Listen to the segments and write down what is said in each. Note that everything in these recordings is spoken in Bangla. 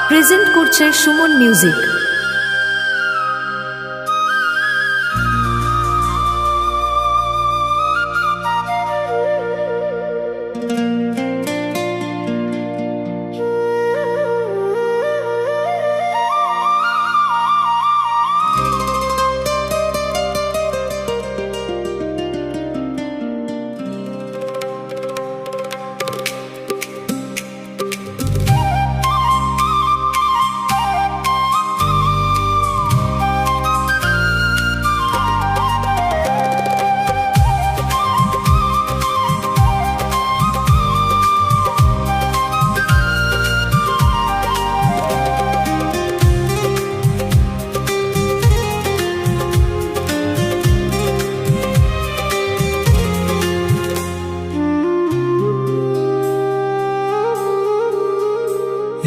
প্রেজেন্ট করছে সুমন মিউজিক।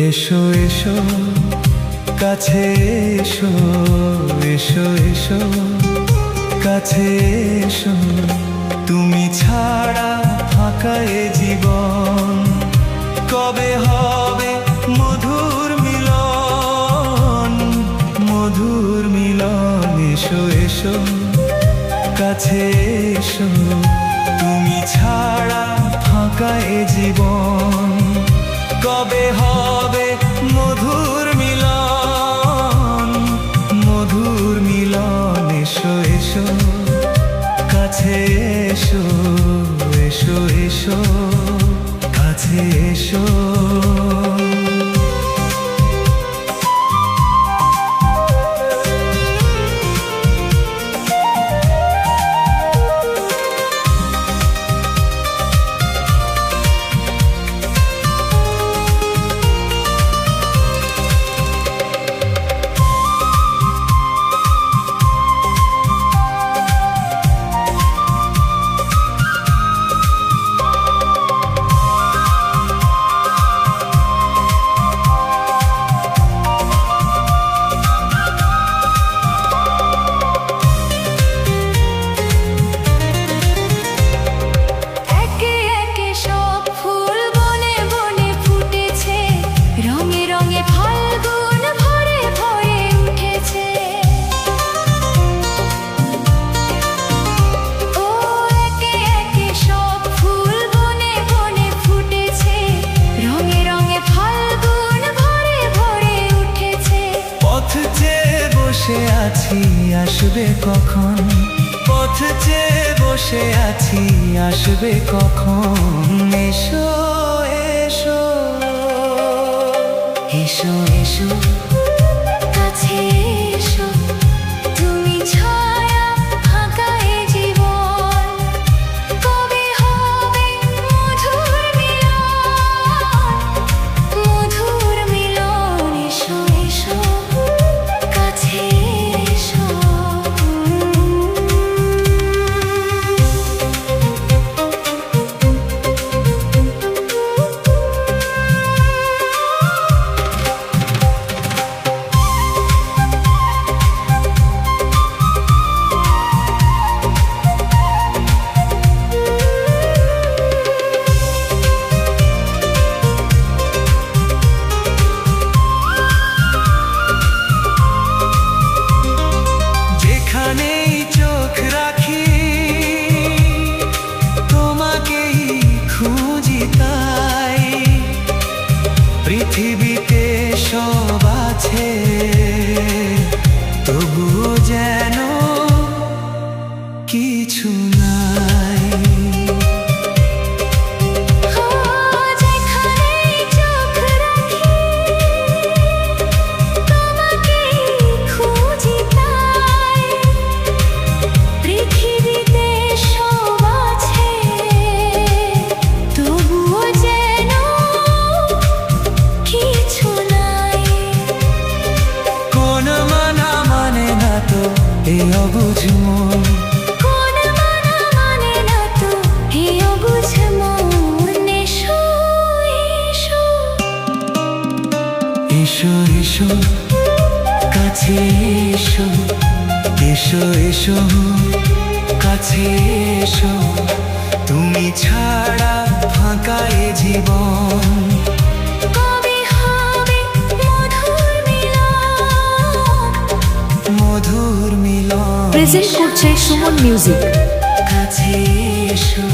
এসো এসো কাছে এসো, এসো এসো কাছে এসো, তুমি ছাড়া ফাঁকা এ জীবন, কবে হবে মধুর মিলন, মধুর মিলন। এসো এসো কাছে এসো, তুমি ছাড়া ফাঁকা এ জীবন, কবে হবে মধুর মিলন, মধুর মিলন। এসো এসো কাছে এসো, এসো এসো কাছে এসো। বসে আছি আসবে কখন, পথ চেয়ে বসে আছি আসবে কখন। এসো এসো এসো এসো কাছে এসো, তুমি ছায়া ফাঁকা এ জীবন, কবে হবে মধুর মিলন, মধুর মিলন। এসো এসো কাছে এসো। পৃথিবীতে সব আছে, তবুও যেন কিছু নাই। এই অবুঝ মন, কোন মানা মানে না তো এই অবুঝ মন। এসো এসো এসো এসো কাছে এসো, এসো এসো কাছে এসো, তুমি ছাড়া ফাঁকা এ জীবন, কবে হবে মধুর প্রেজেন্ট করছে সুমন মিউজিক। কাছে এসো